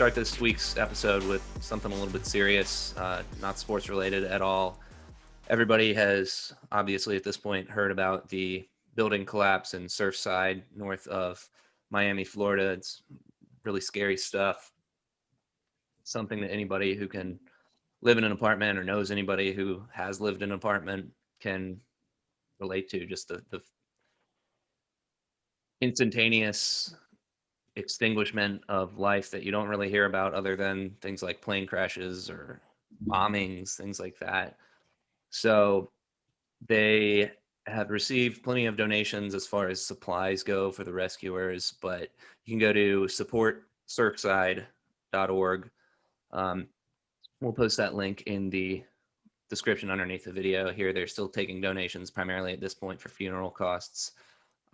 start this week's episode with something a little bit serious, not sports related at all. Everybody has obviously at this point heard about the building collapse in Surfside north of Miami, Florida. It's really scary stuff. Something that anybody who can live in an apartment or knows anybody who has lived in an apartment can relate to. Just the instantaneous extinguishment of life that you don't really hear about other than things like plane crashes or bombings, things like that. So they have received plenty of donations as far as supplies go for the rescuers, but you can go to supportsurfside.org. We'll post that link in the description underneath the video here. They're still taking donations primarily at this point for funeral costs.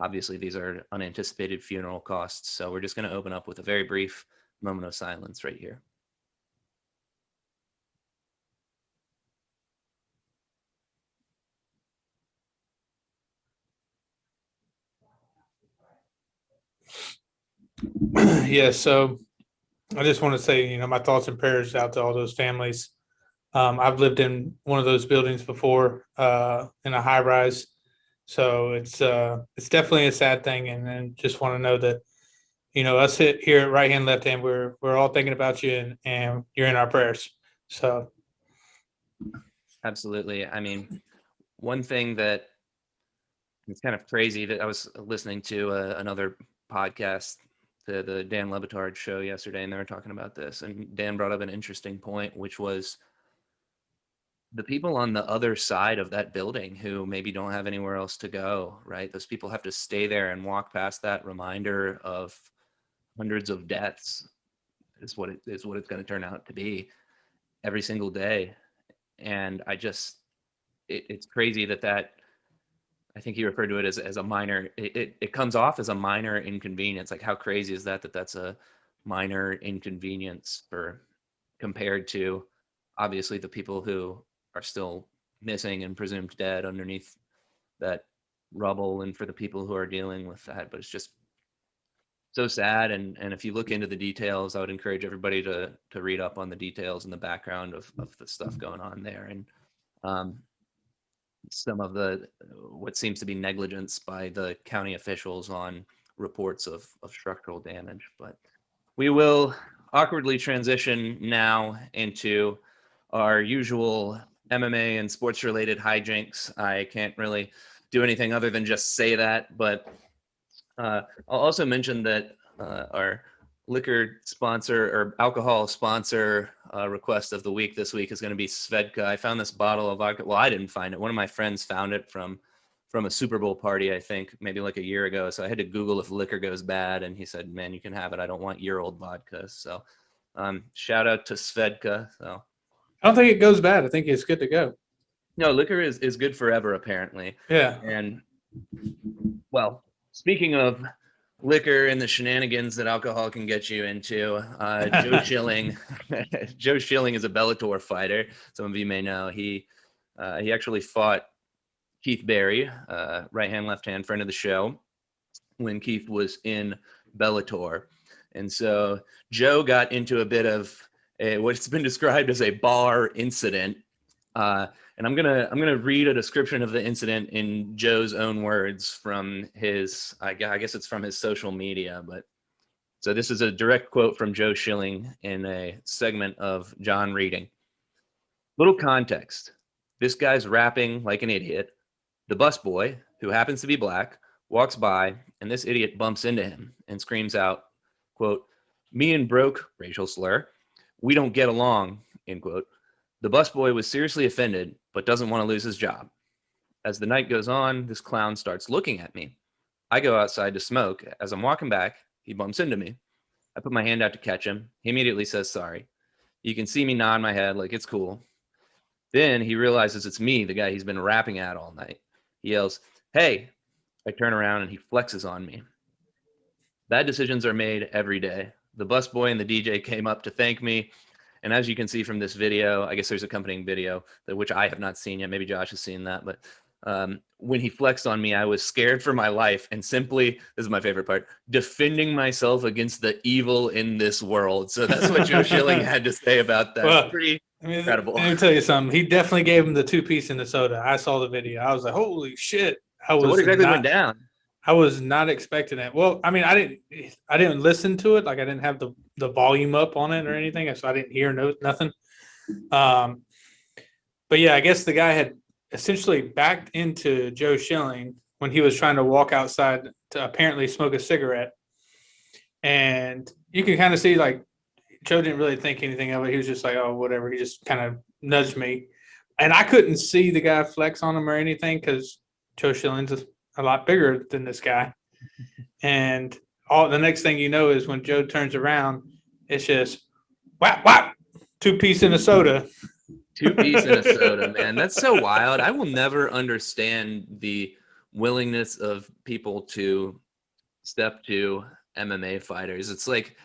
Obviously, these are unanticipated funeral costs, so we're just going to open up with a very brief moment of silence right here. Yeah, so I just want to say, my thoughts and prayers out to all those families. I've lived in one of those buildings before, in a high rise, so it's definitely a sad thing, and just want to know that us here at right hand, left hand, we're all thinking about you, and you're in our prayers. So absolutely. I mean, one thing that it's kind of crazy that I was listening to another podcast, the Dan Le Batard show yesterday, and they were talking about this. And Dan brought up an interesting point, which was the people on the other side of that building who maybe don't have anywhere else to go, right? Those people have to stay there and walk past that reminder of hundreds of deaths is what it's going to turn out to be every single day. And it's crazy that I think he referred to it as a minor, it comes off as a minor inconvenience. Like, how crazy is that that's a minor inconvenience compared to obviously the people who are still missing and presumed dead underneath that rubble, and for the people who are dealing with that. But it's just so sad. And if you look into the details, I would encourage everybody to read up on the details and the background of the stuff going on there. And some of what seems to be negligence by the county officials on reports of structural damage. But we will awkwardly transition now into our usual MMA and sports related hijinks. I can't really do anything other than just say that, but I'll also mention that our liquor sponsor or alcohol sponsor request of the week this week is going to be Svedka. I found this bottle of vodka. Well, I didn't find it. One of my friends found it from a Super Bowl party, I think, maybe like a year ago. So I had to Google if liquor goes bad, and he said, "Man, you can have it. I don't want year-old vodka." So shout out to Svedka. So I don't think it goes bad. I think it's good to go. no, liquor is good forever, apparently. Yeah. And well, speaking of liquor and the shenanigans that alcohol can get you into, Joe Schilling. Joe Schilling is a Bellator fighter. Some of you may know. He actually fought Keith Berry, right hand, left hand, friend of the show, when Keith was in Bellator. And so Joe got into a bit of what's been described as a bar incident. And I'm gonna read a description of the incident in Joe's own words from his, I guess it's from his social media. But so this is a direct quote from Joe Schilling in a segment of John Reading. Little context: this guy's rapping like an idiot. The busboy, who happens to be black, walks by, and this idiot bumps into him and screams out, quote, "Me and broke," racial slur, "we don't get along," end quote. The busboy was seriously offended, but doesn't want to lose his job. As the night goes on, this clown starts looking at me. I go outside to smoke. As I'm walking back, he bumps into me. I put my hand out to catch him. He immediately says sorry. You can see me nod my head like it's cool. Then he realizes it's me, the guy he's been rapping at all night. He yells, "Hey!" I turn around and he flexes on me. Bad decisions are made every day. The busboy and the DJ came up to thank me. And as you can see from this video, I guess there's accompanying video, which I have not seen yet. Maybe Josh has seen that. But when he flexed on me, I was scared for my life and simply, this is my favorite part, defending myself against the evil in this world. So that's what Joe Schilling had to say about that. Well, Pretty incredible. Let me tell you something. He definitely gave him the 2-piece in the soda. I saw the video. I was like, holy shit. So what exactly went down? I was not expecting it. Well, I mean, I didn't listen to it. Like I didn't have the volume up on it or anything. So I didn't hear nothing. But yeah, I guess the guy had essentially backed into Joe Schilling when he was trying to walk outside to apparently smoke a cigarette. And you can kind of see like Joe didn't really think anything of it. He was just like, oh, whatever. He just kind of nudged me. And I couldn't see the guy flex on him or anything because Joe Schilling's a lot bigger than this guy. And the next thing you know is when Joe turns around, it's just whap, whap, 2-piece in a soda. 2-piece in a soda, man. That's so wild. I will never understand the willingness of people to step to MMA fighters. It's like,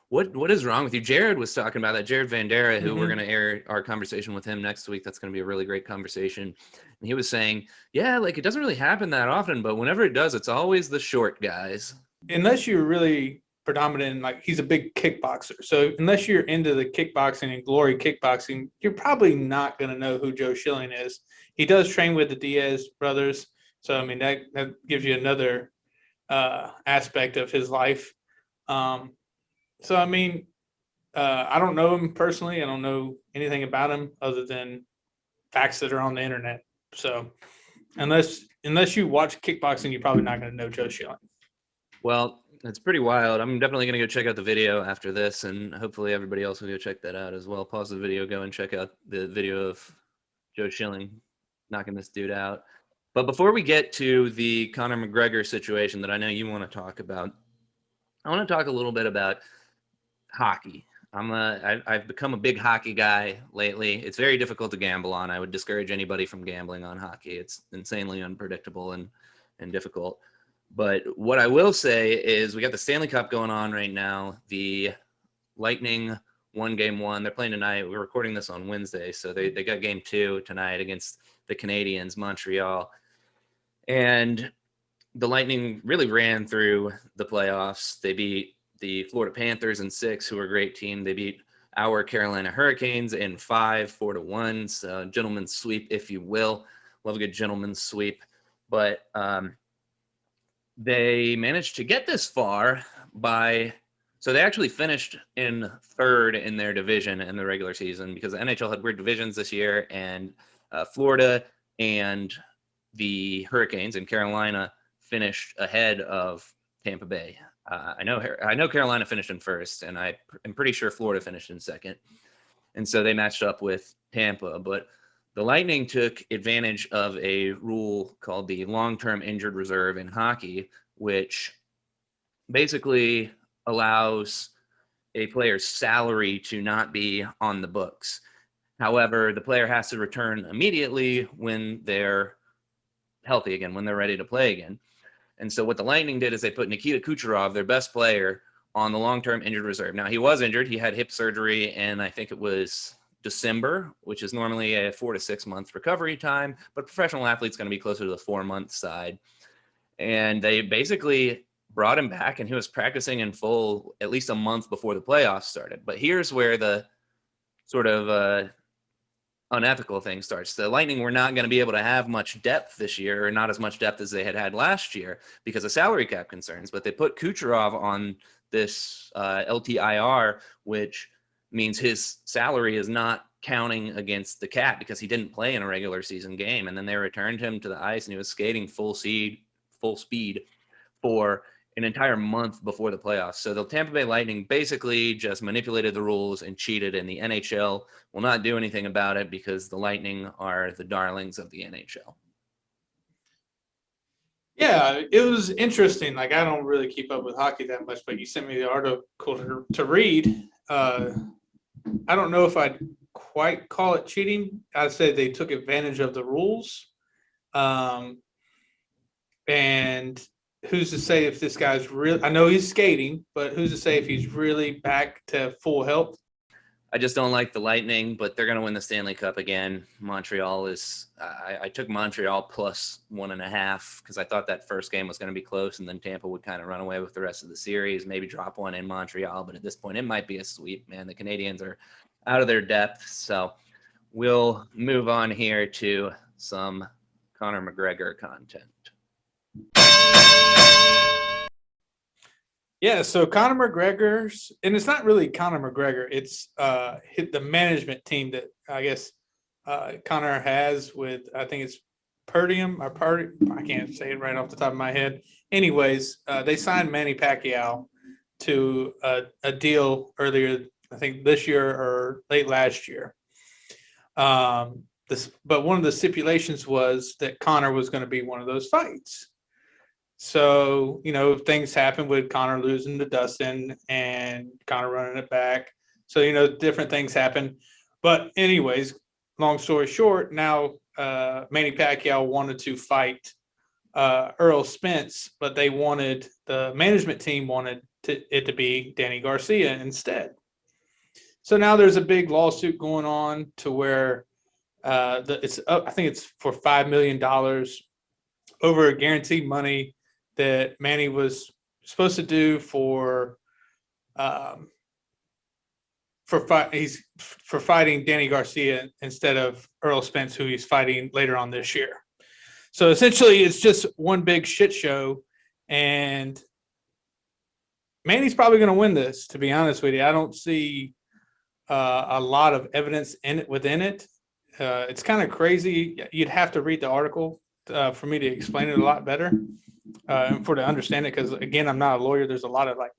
what is wrong with you? Jared was talking about that. Jared Vanderaa, who we're going to air our conversation with him next week. That's going to be a really great conversation. And he was saying, yeah, like it doesn't really happen that often, but whenever it does, it's always the short guys. Unless you're really predominant, like he's a big kickboxer. So unless you're into the kickboxing and glory kickboxing, you're probably not going to know who Joe Schilling is. He does train with the Diaz brothers. So, I mean, that gives you another aspect of his life. So, I mean, I don't know him personally. I don't know anything about him other than facts that are on the internet. So unless you watch kickboxing, you're probably not going to know Joe Schilling. Well, it's pretty wild. I'm definitely going to go check out the video after this, and hopefully everybody else will go check that out as well. Pause the video, go and check out the video of Joe Schilling knocking this dude out. But before we get to the Conor McGregor situation that I know you want to talk about, I want to talk a little bit about hockey. I've become a big hockey guy lately. It's very difficult to gamble on. I would discourage anybody from gambling on hockey. It's insanely unpredictable and difficult. But what I will say is we got the Stanley Cup going on right now. The Lightning won game 1. They're playing tonight. We're recording this on Wednesday. So they got game 2 tonight against the Canadiens, Montreal. And the Lightning really ran through the playoffs. They beat the Florida Panthers in 6, who are a great team. They beat our Carolina Hurricanes in 5, 4-1. So gentleman's sweep, if you will. Love a good gentleman's sweep. But they managed to get this far so they actually finished in 3rd in their division in the regular season because the NHL had weird divisions this year, and Florida and the Hurricanes in Carolina finished ahead of Tampa Bay. I know Carolina finished in 1st, and I'm pretty sure Florida finished in 2nd. And so they matched up with Tampa. But the Lightning took advantage of a rule called the long-term injured reserve in hockey, which basically allows a player's salary to not be on the books. However, the player has to return immediately when they're healthy again, when they're ready to play again. And so what the Lightning did is they put Nikita Kucherov, their best player, on the long-term injured reserve. Now, he was injured. He had hip surgery, and I think it was December, which is normally a 4 to 6 month recovery time, but professional athlete's going to be closer to the 4-month side. And they basically brought him back, and he was practicing in full at least a month before the playoffs started. But here's where the sort of unethical thing starts. The Lightning were not going to be able to have much depth this year, or not as much depth as they had last year because of salary cap concerns. But they put Kucherov on this LTIR, which means his salary is not counting against the cap because he didn't play in a regular season game. And then they returned him to the ice, and he was skating full speed for an entire month before the playoffs. So the Tampa Bay Lightning basically just manipulated the rules and cheated, and the NHL will not do anything about it because the Lightning are the darlings of the NHL. Yeah, it was interesting. Like, I don't really keep up with hockey that much, but you sent me the article to read. I don't know if I'd quite call it cheating. I'd say they took advantage of the rules. And who's to say if this guy's real? I know he's skating, but who's to say if he's really back to full health? I just don't like the Lightning, but they're going to win the Stanley Cup again. Montreal is I took Montreal plus 1.5 because I thought that first game was going to be close, and then Tampa would kind of run away with the rest of the series, maybe drop one in Montreal. But at this point, it might be a sweep, man. The Canadiens are out of their depth. So we'll move on here to some Conor McGregor content. Yeah, so Conor McGregor's, and it's not really Conor McGregor, it's the management team that I guess Conor has with, I think it's I can't say it right off the top of my head. Anyways, they signed Manny Pacquiao to a deal earlier, I think this year or late last year. But one of the stipulations was that Conor was going to be one of those fights. So, things happen with Conor losing to Dustin and Conor running it back. So, different things happen. But anyways, long story short, now Manny Pacquiao wanted to fight Errol Spence, but the management team wanted it to be Danny Garcia instead. So now there's a big lawsuit going on to where I think it's for $5 million over guaranteed money that Manny was supposed to do for fighting Danny Garcia instead of Errol Spence, who he's fighting later on this year. So essentially, it's just one big shit show, and Manny's probably going to win this. To be honest with you, I don't see a lot of evidence within it. It's kind of crazy. You'd have to read the article for me to explain it a lot better. For to understand it, because again, I'm not a lawyer. There's a lot of like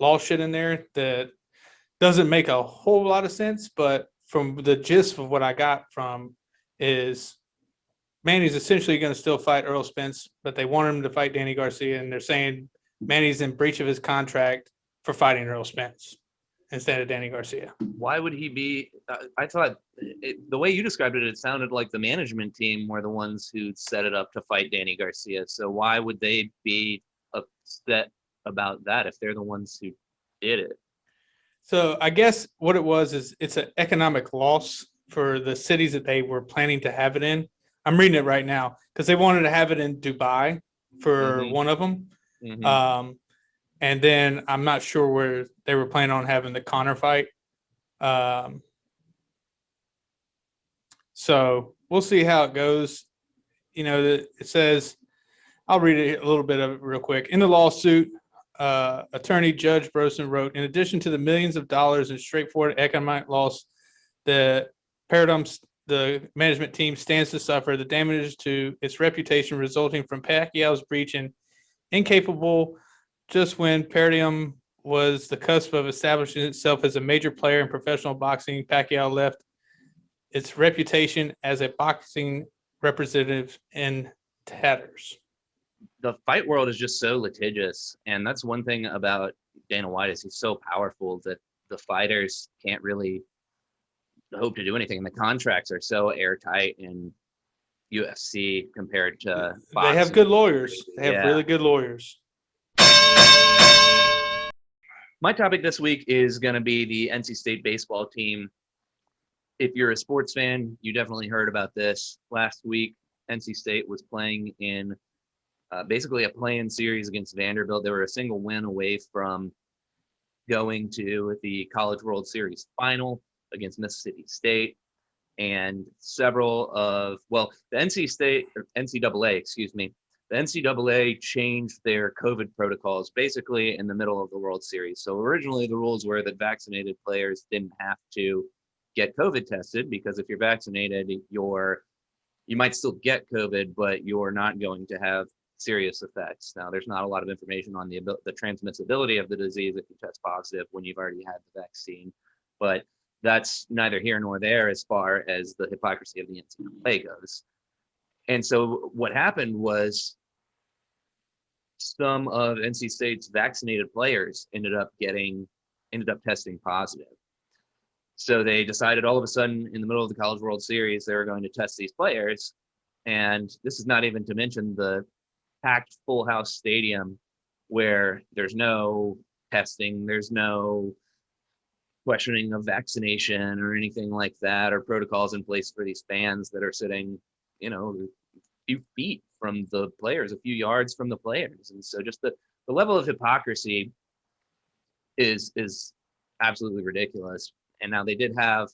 law shit in there that doesn't make a whole lot of sense. But from the gist of what I got from is Manny's essentially going to still fight Errol Spence, but they want him to fight Danny Garcia, and they're saying Manny's in breach of his contract for fighting Errol Spence instead of Danny Garcia. Why would he be? I thought the way you described it, it sounded like the management team were the ones who set it up to fight Danny Garcia. So why would they be upset about that if they're the ones who did it? So I guess what it was is it's an economic loss for the cities that they were planning to have it in. I'm reading it right now because they wanted to have it in Dubai for one of them. Mm-hmm. And then I'm not sure where they were planning on having the Conor fight. So we'll see how it goes. It says, I'll read it a little bit of it real quick. In the lawsuit, attorney Judge Brosen wrote, in addition to the millions of dollars in straightforward economic loss, the management team stands to suffer the damages to its reputation resulting from Pacquiao's breach and incapable just when Paradigm was the cusp of establishing itself as a major player in professional boxing. Pacquiao left its reputation as a boxing representative in tatters. The fight world is just so litigious, and that's one thing about Dana White is he's so powerful that the fighters can't really hope to do anything. And the contracts are so airtight in UFC compared to boxing. They have good lawyers. They have really good lawyers. My topic this week is going to be the NC State baseball team. If you're a sports fan, you definitely heard about this. Last week, NC State was playing in basically a play-in series against Vanderbilt. They were a single win away from going to the College World Series final against Mississippi State. And the NCAA changed their COVID protocols basically in the middle of the World Series. So originally the rules were that vaccinated players didn't have to get COVID tested because if you're vaccinated, you might still get COVID, but you're not going to have serious effects. Now, there's not a lot of information on the transmissibility of the disease if you test positive when you've already had the vaccine, but that's neither here nor there as far as the hypocrisy of the NCAA goes. And so what happened was some of NC State's vaccinated players ended up testing positive. So they decided all of a sudden in the middle of the College World Series, they were going to test these players. And this is not even to mention the packed full house stadium where there's no testing, there's no questioning of vaccination or anything like that, or protocols in place for these fans that are sitting, a few feet from the players, a few yards from the players. And so just the level of hypocrisy is absolutely ridiculous. And now they did have,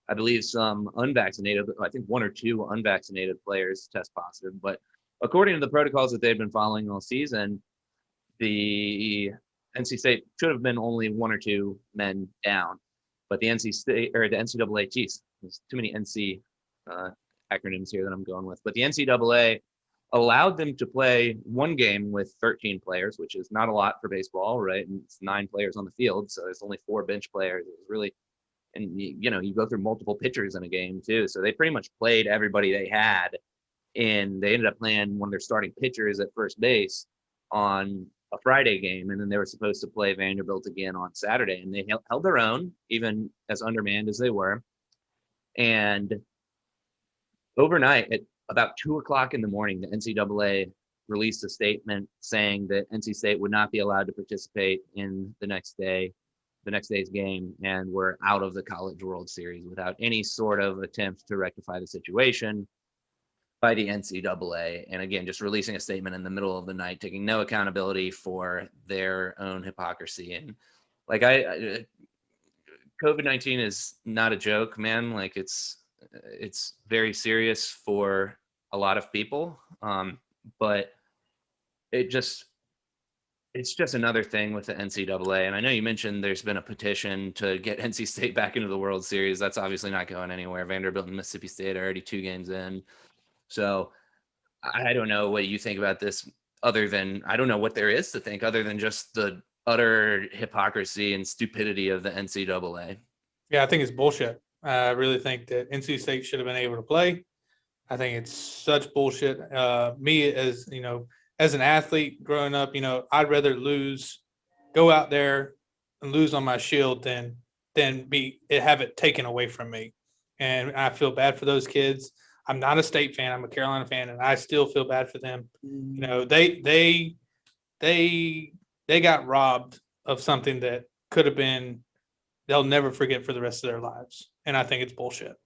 I believe, some unvaccinated, I think 1 or 2 unvaccinated players test positive. But according to the protocols that they've been following all season, the NC State should have been only 1 or 2 men down. But the NC State, or the NCAA, geez, there's too many NC acronyms here that I'm going with. But the NCAA allowed them to play 1 game with 13 players, which is not a lot for baseball, right? And it's 9 players on the field, so there's only 4 bench players. It was really, and you go through multiple pitchers in a game too. So they pretty much played everybody they had, and they ended up playing one of their starting pitchers at first base on a Friday game, and then they were supposed to play Vanderbilt again on Saturday, and they held their own, even as undermanned as they were. And overnight, at about 2:00 in the morning, the NCAA released a statement saying that NC State would not be allowed to participate in the next day's game, and we're out of the College World Series without any sort of attempt to rectify the situation by the NCAA. And again, just releasing a statement in the middle of the night, taking no accountability for their own hypocrisy. And like, COVID-19 is not a joke, man. Like, it's very serious for a lot of people. But it's just another thing with the NCAA. And I know you mentioned there's been a petition to get NC State back into the World Series. That's obviously not going anywhere. Vanderbilt and Mississippi State are already 2 games in. So I don't know what you think about this, other than, I don't know what there is to think other than just the utter hypocrisy and stupidity of the NCAA. Yeah, I think it's bullshit. I really think that NC State should have been able to play. I think it's such bullshit. Me, as as an athlete growing up, I'd rather go out there and lose on my shield than have it taken away from me. And I feel bad for those kids. I'm not a State fan. I'm a Carolina fan, and I still feel bad for them. They got robbed of something that could have been, they'll never forget for the rest of their lives. And I think it's bullshit.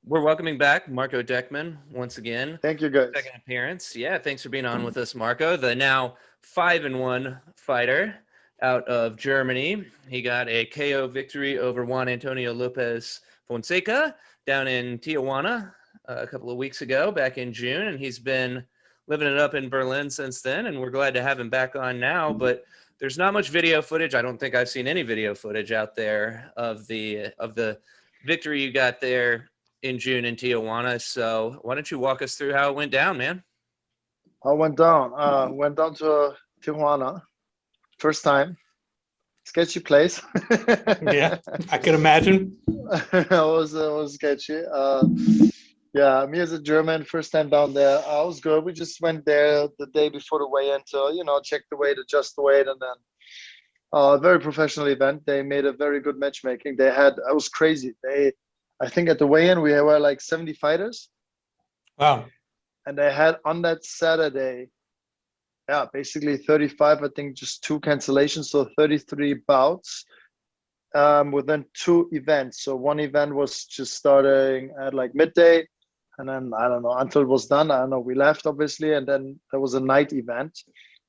We're welcoming back Marco Deckmann once again. Thank you, guys. Second appearance. Yeah, thanks for being on with us, Marco. The now 5-1 fighter out of Germany. He got a KO victory over Juan Antonio Lopez Fonseca down in Tijuana a couple of weeks ago, back in June, and he's been living it up in Berlin since then, and we're glad to have him back on now. But there's not much video footage. I don't think I've seen any video footage out there of the victory you got there in June in Tijuana. So why don't you walk us through how it went down, man? I went down to Tijuana, first time. Sketchy place. Yeah, I could imagine. It was sketchy. Yeah, me as a German, first time down there. I was good. We just went there the day before the weigh-in to, check the weight, adjust the weight, and then a very professional event. They made a very good matchmaking. It was crazy. I think at the weigh-in we were like 70 fighters. Wow. And they had on that Saturday, basically 35, I think just 2 cancellations, so 33 bouts within 2 events. So one event was just starting at like midday, and then, I don't know, until it was done. I don't know, we left obviously, and then there was a night event,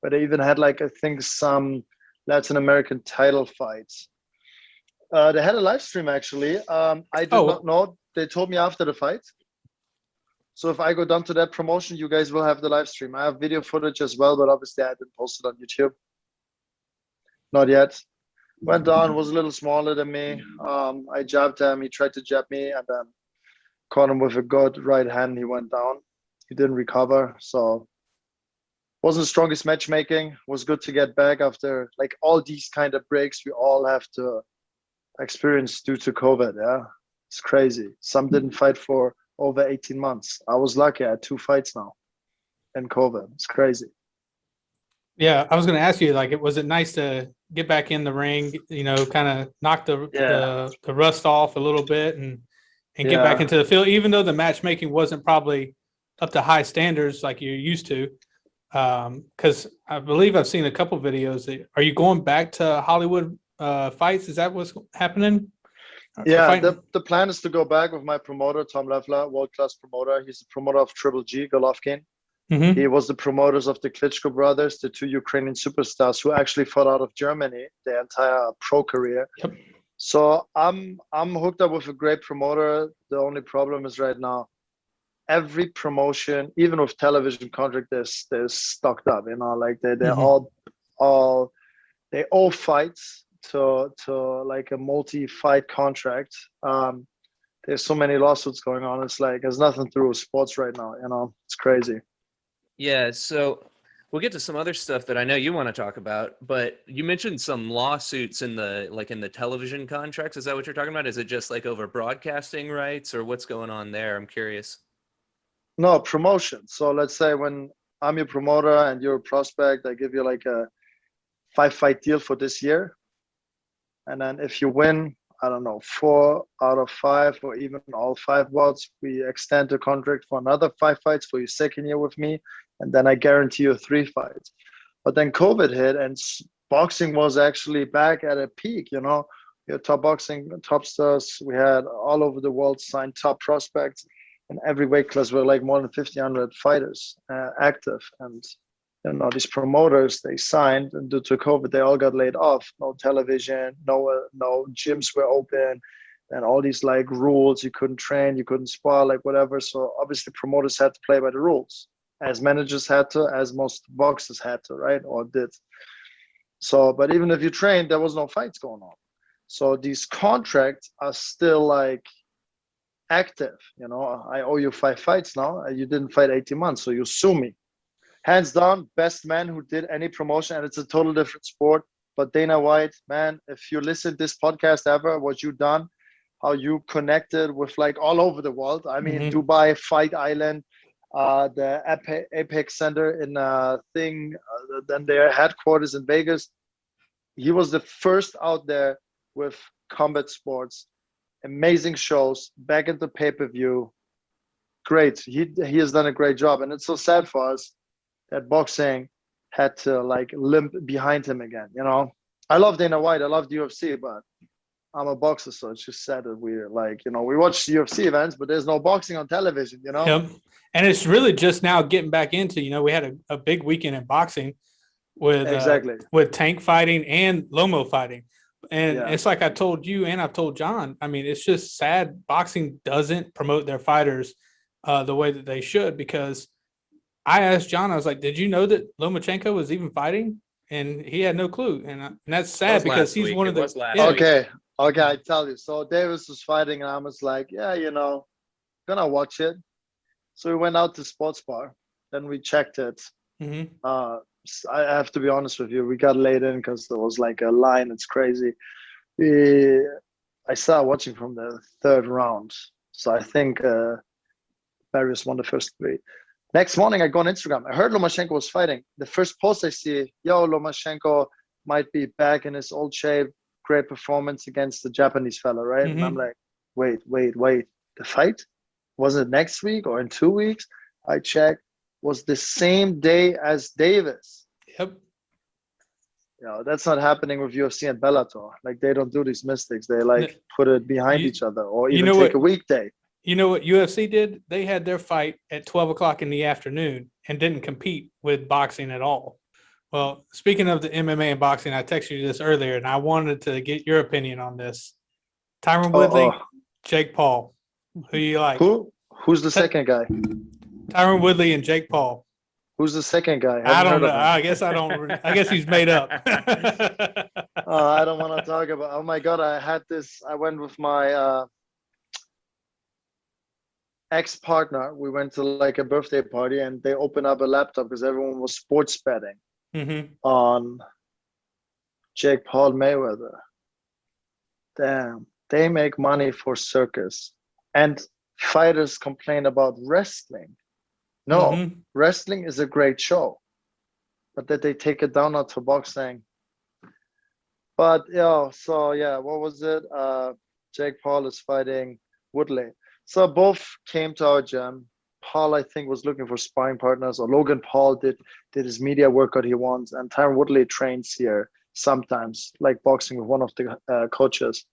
but they even had like, I think, some Latin American title fights. They had a live stream actually. I did not know. They told me after the fight. So if I go down to that promotion, you guys will have the live stream. I have video footage as well, but obviously I didn't post it on YouTube. Not yet. Went down, was a little smaller than me. I jabbed him. He tried to jab me, and then caught him with a good right hand. He went down. He didn't recover. So wasn't the strongest matchmaking. Was good to get back after like all these kind of breaks we all have to experience due to COVID. Yeah, it's crazy. Some didn't fight for over 18 months. I was lucky. I had 2 fights now in COVID. It's crazy. Yeah, I was going to ask you, like, was it nice to get back in the ring, kind of knock the rust off a little bit and get back into the field, even though the matchmaking wasn't probably up to high standards like you're used to. Because I believe I've seen a couple videos. Are you going back to Hollywood fights? Is that what's happening? Yeah, the plan is to go back with my promoter, Tom Leffler, world-class promoter. He's the promoter of Triple G, Golovkin. Mm-hmm. He was the promoters of the Klitschko brothers, the two Ukrainian superstars who actually fought out of Germany their entire pro career. Yep. So I'm hooked up with a great promoter. The only problem is right now, every promotion, even with television contract, they're stocked up. You know, like they're all they all fights to like a multi-fight contract. There's so many lawsuits going on. It's like there's nothing to do with sports right now. You know, it's crazy. Yeah, so we'll get to some other stuff that I know you want to talk about, but you mentioned some lawsuits in the television contracts. Is that what you're talking about? Is it just like over broadcasting rights, or what's going on there? I'm curious. No, promotion. So let's say when I'm your promoter and you're a prospect, I give you like a 5-fight deal for this year. And then if you win, I don't know, 4 out of 5 or even all 5 bouts, we extend the contract for another 5 fights for your second year with me. And then I guarantee you 3 fights. But then COVID hit and boxing was actually back at a peak, you know. We had top boxing, top stars. We had all over the world signed top prospects. In every weight class, we're like more than 1,500 fighters active. And, you know, these promoters, they signed, and due to COVID, they all got laid off. No television, no gyms were open, and all these like rules. You couldn't train, you couldn't spar, like whatever. So obviously promoters had to play by the rules, as managers had to, as most boxers had to, right? Or did. So, but even if you trained, there was no fights going on. So these contracts are still like active. You know, I owe you 5 fights now. You didn't fight 18 months, so you sue me. Hands down, best man who did any promotion, and it's a total different sport. But Dana White, man, if you listen to this podcast ever, what you done, how you connected with like all over the world. I mean, Dubai, Fight Island, the Apex Center in then their headquarters in Vegas. He was the first out there with combat sports, amazing shows, back into pay-per-view. Great. He has done a great job. And it's so sad for us that boxing had to like limp behind him again. You know, I love Dana White. I love the UFC, but I'm a boxer, so it's just sad that we're like, you know, we watch the UFC events, but there's no boxing on television, you know? Yep. And it's really just now getting back into, you know, we had a big weekend in boxing with tank fighting and Lomo fighting. And it's like I told you and I've told John, I mean, it's just sad boxing doesn't promote their fighters the way that they should, because I asked John, I was like, did you know that Lomachenko was even fighting? And he had no clue. And that's sad because he's one of the Okay, I tell you. So Davis was fighting and I was like, yeah, you know, gonna watch it. So we went out to sports bar. Then we checked it. I have to be honest with you. We got laid in because there was like a line. It's crazy. I started watching from the 3rd round. So I think Barrios won the first 3. Next morning, I go on Instagram. I heard Lomachenko was fighting. The first post I see, Lomachenko might be back in his old shape. Great performance against the Japanese fella, right? And I'm like, wait. The fight? Was it next week or in 2 weeks? I checked. Was the same day as Davis. Yep. You know, that's not happening with UFC and Bellator. Like, they don't do these mistakes. They like put it behind each other, or even take a weekday. You know what UFC did? They had their fight at 12 o'clock in the afternoon and didn't compete with boxing at all. Well, speaking of the MMA and boxing, I texted you this earlier, and I wanted to get your opinion on this. Tyron Woodley, Jake Paul. Who you like? Who's the second guy? Tyron Woodley and Jake Paul. Who's the second guy? I don't know. I guess I don't. I guess he's made up. I don't want to talk about. Oh my God! I went with my ex-partner. We went to like a birthday party, and they opened up a laptop because everyone was sports betting on Jake Paul Mayweather. Damn, they make money for circus, and fighters complain about wrestling. No, wrestling is a great show, but that they take it down to boxing. But what was it? Jake Paul is fighting Woodley. So both came to our gym. Paul, I think, was looking for sparring partners, or Logan Paul did his media workout he wants, and Tyron Woodley trains here sometimes, like boxing with one of the coaches.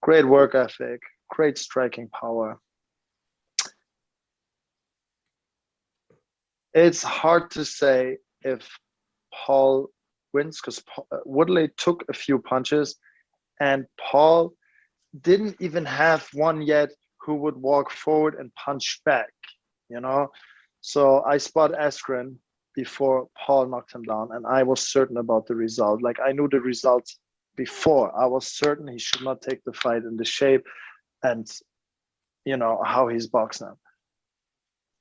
Great work ethic, great striking power. It's hard to say if Paul wins, because Woodley took a few punches, and Paul didn't even have one yet who would walk forward and punch back, you know? So I spot Askren before Paul knocked him down, and I was certain about the result. Like, I knew the results before. I was certain he should not take the fight in the shape and, you know, how he's boxing.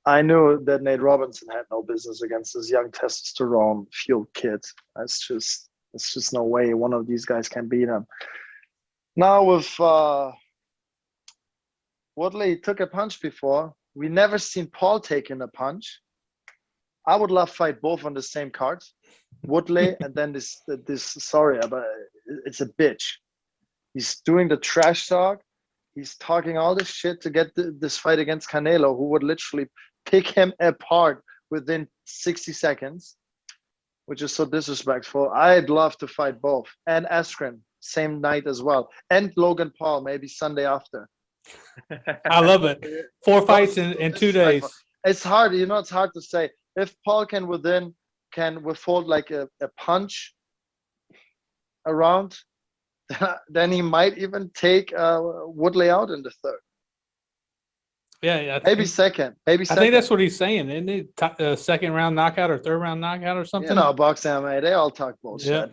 I knew that Nate Robinson had no business against this young testosterone-fueled kid. It's just no way one of these guys can beat him. Now with Woodley took a punch before. We never seen Paul taking a punch. I would love to fight both on the same card. Woodley and then this sorry, but it's a bitch. He's doing the trash talk. He's talking all this shit to get this fight against Canelo, who would literally pick him apart within 60 seconds, which is so disrespectful. I'd love to fight both. And Askren, same night as well. And Logan Paul, maybe Sunday after. I love it. 4 fights in 2 days. It's hard, you know, it's hard to say. If Paul can withhold like a punch around, then he might even take Woodley out in the third. Yeah, maybe second. I think that's what he's saying, isn't it? Second round knockout or third round knockout or something. You know, boxing, mate, they all talk bullshit. Yeah.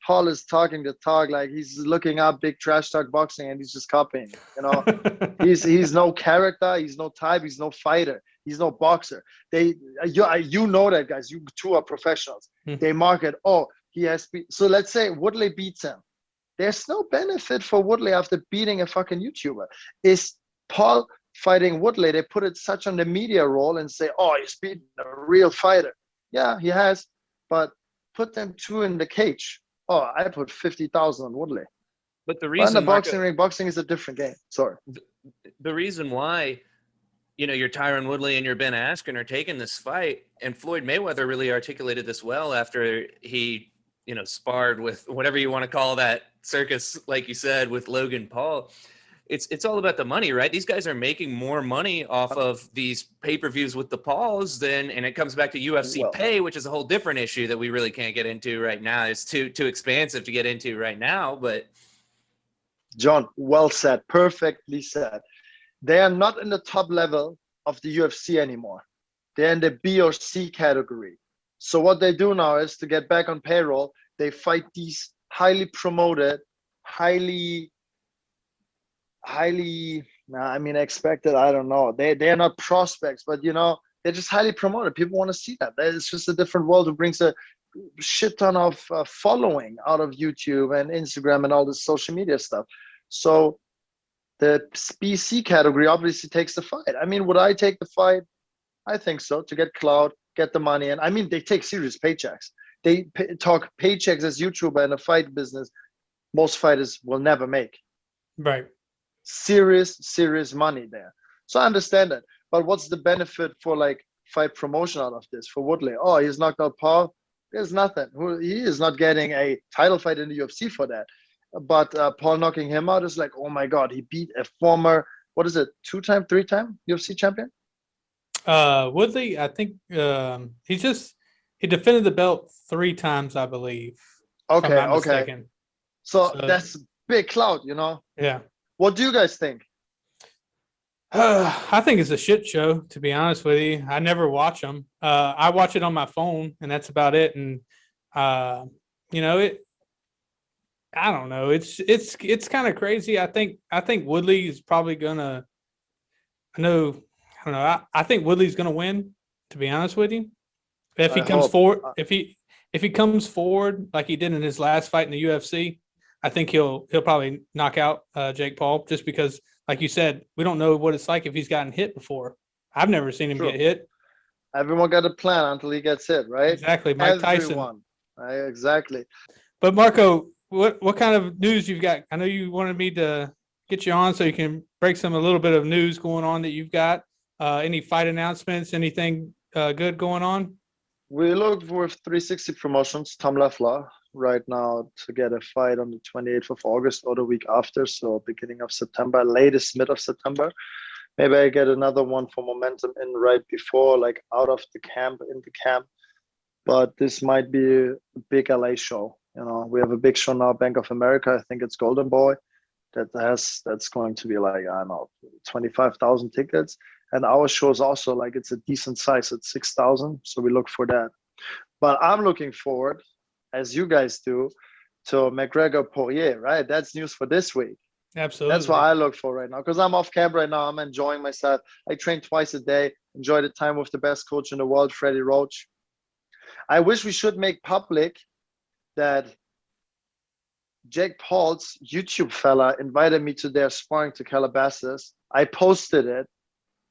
Paul is talking the talk, like he's looking up big trash talk boxing, and he's just copying. You know, he's no character, he's no type, he's no fighter, he's no boxer. You know that, guys. You two are professionals. They market. Oh, he has. So let's say Woodley beats him. There's no benefit for Woodley after beating a fucking YouTuber. Is Paul fighting Woodley? They put it such on the media role and say, oh, he's beating a real fighter. Yeah, he has, but put them two in the cage. Oh, I put 50,000 on Woodley. But the reason in the boxing ring, boxing is a different game. Sorry. The reason why, you know, your Tyron Woodley and your Ben Askren are taking this fight, and Floyd Mayweather really articulated this well after he, you know, sparred with whatever you want to call that circus, like you said, with Logan Paul. It's all about the money, right? These guys are making more money off of these pay-per-views with the Pauls and it comes back to UFC pay, which is a whole different issue that we really can't get into right now. It's too expansive to get into right now, but. John, well said. Perfectly said. They are not in the top level of the UFC anymore. They're in the B or C category. So what they do now is to get back on payroll, they fight these highly promoted, expected, I don't know. They're not prospects, but you know, they're just highly promoted. People want to see that. It's just a different world who brings a shit ton of following out of YouTube and Instagram and all this social media stuff. So the BC category obviously takes the fight. I mean, would I take the fight? I think so, to get clout, get the money. And I mean, they take serious paychecks. They talk paychecks as YouTuber in a fight business most fighters will never make. Right. Serious money there. So I understand that. But what's the benefit for like fight promotion out of this for Woodley? Oh, he's knocked out Paul. There's nothing. He is not getting a title fight in the UFC for that. But Paul knocking him out is like, oh my God, he beat a former, what is it, 2-time, 3-time UFC champion? Woodley, I think he defended the belt 3 times, I believe. Okay. So that's big clout, you know? Yeah. What do you guys think? I think it's a shit show, to be honest with you. I never watch them. I watch it on my phone, and that's about it. And you know, I don't know. It's kind of crazy. I think Woodley is probably gonna. I don't know. I think Woodley's gonna win, to be honest with you. If he comes forward, if he comes forward like he did in his last fight in the UFC, I think he'll probably knock out Jake Paul, just because, like you said, we don't know what it's like if he's gotten hit before. I've never seen him get hit. Everyone got a plan until he gets hit, right? Exactly, Mike Tyson. Exactly. But Marco, what kind of news you've got? I know you wanted me to get you on so you can break a little bit of news going on that you've got. Any fight announcements? Anything good going on? We look with 360 Promotions, Tom Leffler, right now to get a fight on the 28th of August or the week after. So beginning of September, latest mid of September. Maybe I get another one for Momentum in right before, like out of the camp, into camp. But this might be a big LA show. You know, we have a big show now, Bank of America. I think it's Golden Boy. That's going to be like, I don't know, 25,000 tickets. And our show is also like, it's a decent size. It's 6,000. So we look for that. But I'm looking forward, as you guys do, to McGregor Poirier, right? That's news for this week. Absolutely. That's what I look for right now, because I'm off camp right now. I'm enjoying myself. I train twice a day, enjoy the time with the best coach in the world, Freddie Roach. I wish we should make public that Jake Paul's YouTube fella invited me to their sparring to Calabasas. I posted it,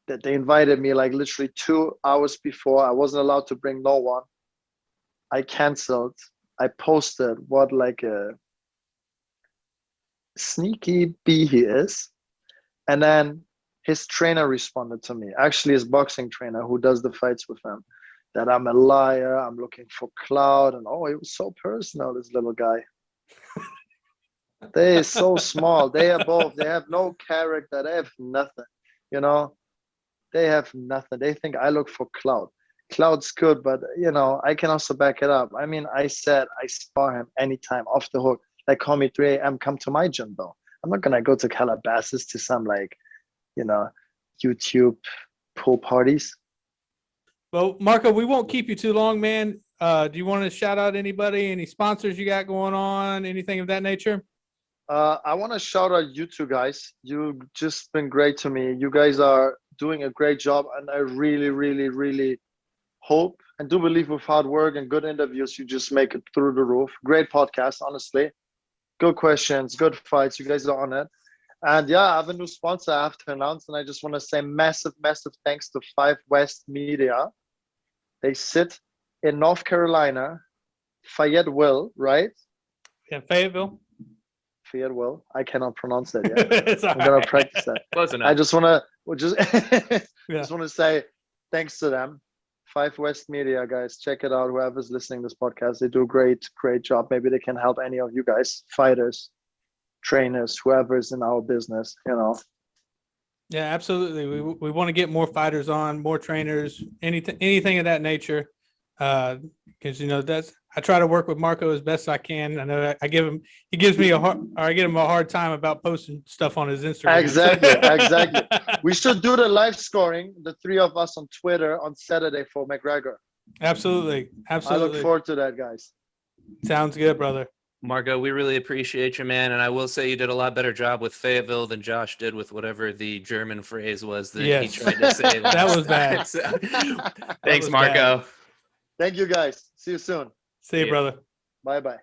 that they invited me like literally 2 hours before. I wasn't allowed to bring no one. I canceled. I posted what like a sneaky bee he is. And then his trainer responded to me, actually his boxing trainer who does the fights with him, that I'm a liar, I'm looking for clout. And oh, it was so personal, this little guy. They are so small. They are both. They have no character. They have nothing. You know, they have nothing. They think I look for clout. Clout's good, but you know, I can also back it up. I mean, I said I spar him anytime off the hook. Like, call me 3 a.m. Come to my gym though. I'm not gonna go to Calabasas to some like, you know, YouTube pool parties. Well, Marco, we won't keep you too long, man. Do you want to shout out anybody, any sponsors you got going on, anything of that nature? I want to shout out you two guys. You've just been great to me. You guys are doing a great job, and I really, really, really hope and do believe with hard work and good interviews, you just make it through the roof. Great podcast, honestly. Good questions, good fights. You guys are on it. And yeah, I have a new sponsor I have to announce, and I just want to say massive, massive thanks to 5 West Media. They sit in North Carolina, Fayetteville, right? Yeah, Fayetteville. Fayetteville. I cannot pronounce that yet. I'm right. gonna practice that. Close enough. I just wanna Yeah. just wanna say thanks to them. 5 West Media, guys. Check it out. Whoever's listening to this podcast, they do a great job. Maybe they can help any of you guys, fighters, trainers, whoever's in our business, you know. Yeah, absolutely. We want to get more fighters on, more trainers, anything of that nature. Because you know I try to work with Marco as best I can. I know he gives me I get him a hard time about posting stuff on his Instagram. Exactly. We should do the live scoring, the 3 of us on Twitter on Saturday for McGregor. Absolutely. I look forward to that, guys. Sounds good, brother. Marco, we really appreciate you, man. And I will say you did a lot better job with Fayetteville than Josh did with whatever the German phrase was that he tried to say. That was bad. So, thanks, Marco. Thank you, guys. See you soon. See you, brother. Bye-bye.